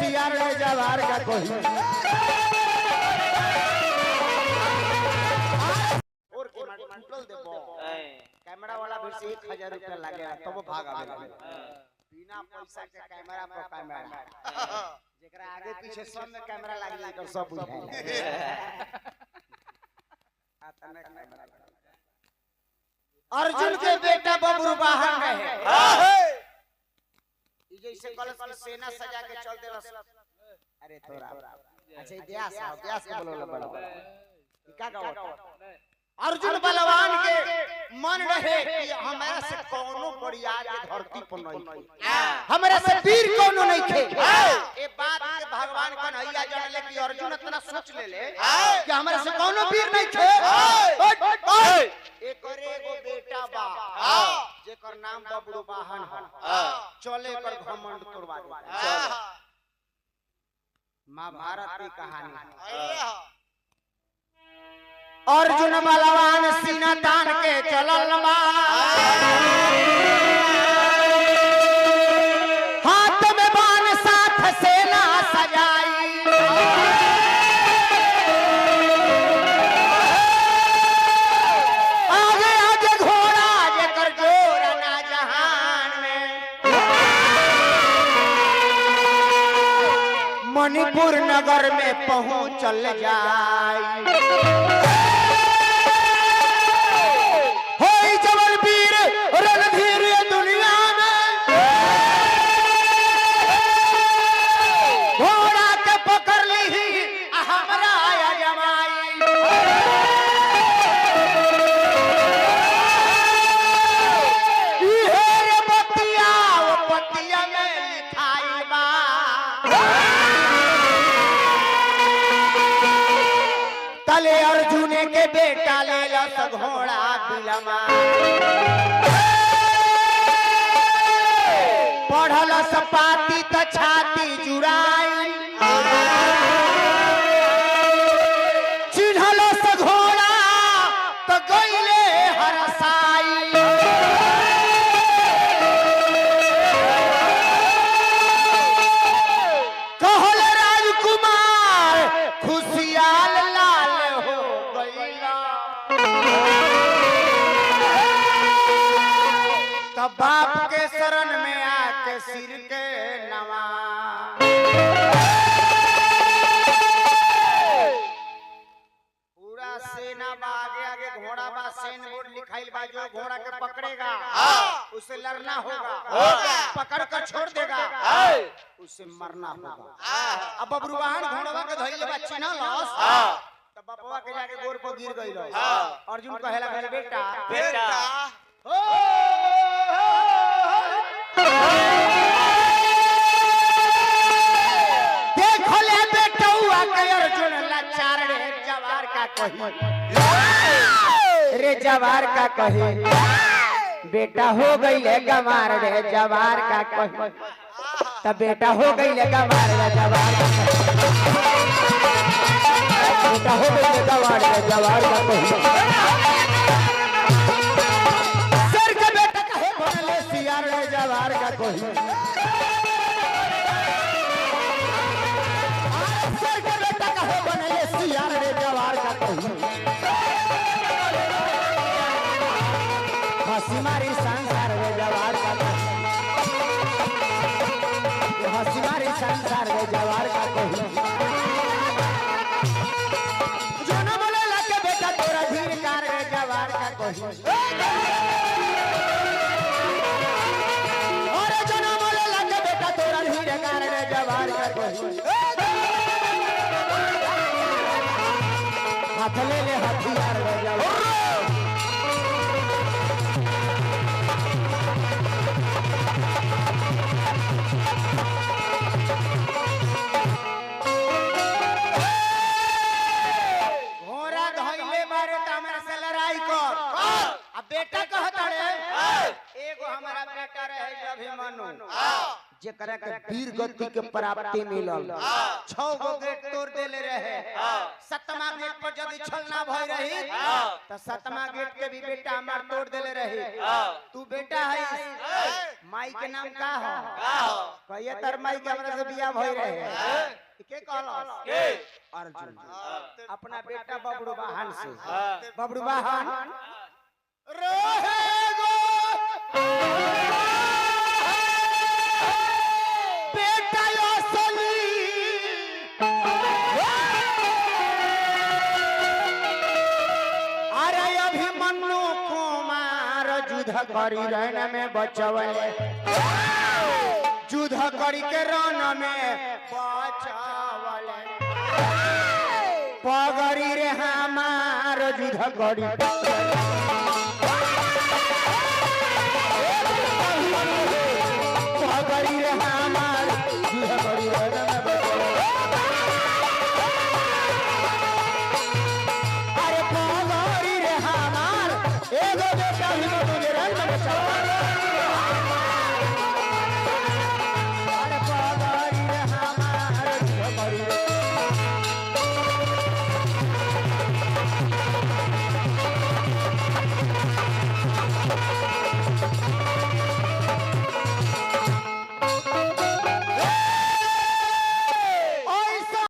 सियार रे जवार का कोई और टूटल देबो कैमरा वाला भी से 1000 रुपया लागेला तब भाग आवेला बिना पैसा के कैमरा पर कैमरा जेकरा आगे पीछे सब में कैमरा लाग जाए तो सब बुझाई आतने कैमरा अर्जुन के बेटा बबरू बाहर रहे ई जैसे कलश की सेना सजा के चल देलस अरे तोरा अच्छा इतिहास के बोलो बड़ा का गावत अर्जुन बलवान के मन रहे कि हमारा से कोनो बड़ियार के धरती पर नहीं हमारा से वीर कोनो नहीं थे ए बात के भगवान कन्हैया जानले कि अर्जुन इतना सोच ले कि हमारा से कोनो वीर नहीं थे एकरे एगो बेटा बा जेकर नाम बबरू वाहन है चले कर घमंड तोड़वा दे महाभारत की कहानी अर्जुन बलवान सीना तान के चलल बा हाथ में बाण साथ सेना सजाई आगे आगे घोड़ा जेकर जोर ना जहान में मणिपुर नगर में पहुंचल जाई अर्जुन के बेटा ले लस घोड़ा बिलमा पढ़ल सपाती त छाती जुड़ाई चिन्हल स घोड़ा त गईले हरसाई कहल राजकुमार खुशियाल बाप के शरण में आके सिर के नवा पूरा सेना बा आगे आगे घोड़ा बा सेन बोर्ड लिखाइल बा जो घोड़ा के पकड़ेगा उसे लड़ना होगा पकड़ कर छोड़ देगा उसे मरना होगा अब बबरूवाहन घोड़वा के धइले बा चिन्ह लॉस तब बपवा के जाके गोर पर गिर गइल अर्जुन कहेला मेरे बेटा देखो ले बेटौआ के अर्जुन लाचार रे जवार का कही रे जवार का कही बेटा हो गई है गवार रे जवार का कही तब बेटा हो गई है गवार रे जवार का बेटा हो गई है गवार रे जवार का कही जवार का कोई सर के बेटा कहे बनले सियार रे जवार का कोई हंसी मारी संसार रे जवार का कोई हंसी मारी संसार रे जवार का कोई जो न बोले लगे बेटा तोरा धीर कार रे जवार का कोई हाथ ले ले हथियार घोड़ा धइले मारे त हमरा से लड़ाई कर अब बेटा कहता रे एगो हमारा बेटा रहे अभिमन्यु जेकरा के वीर गति के प्राप्ति मिलल 6 गो गेट तोड़ देले रहे 7वां गेट पर यदि छलना भई रही त 7वां गेट के भी बेटा हमार तोड़ देले रही तू बेटा है माई के नाम का हो कहिए तर माई के हमरा से बियाह भई रहे के कहलस के अर्जुन अपना बेटा बबड़ू वाहन से बबड़ू वाहन रहेगो बेटा असली अरे अभिमन्यु कुमार युद्ध करी रण में बचवले युद्ध करी के रण में बचवले पगड़ी रे हमार युद्ध करी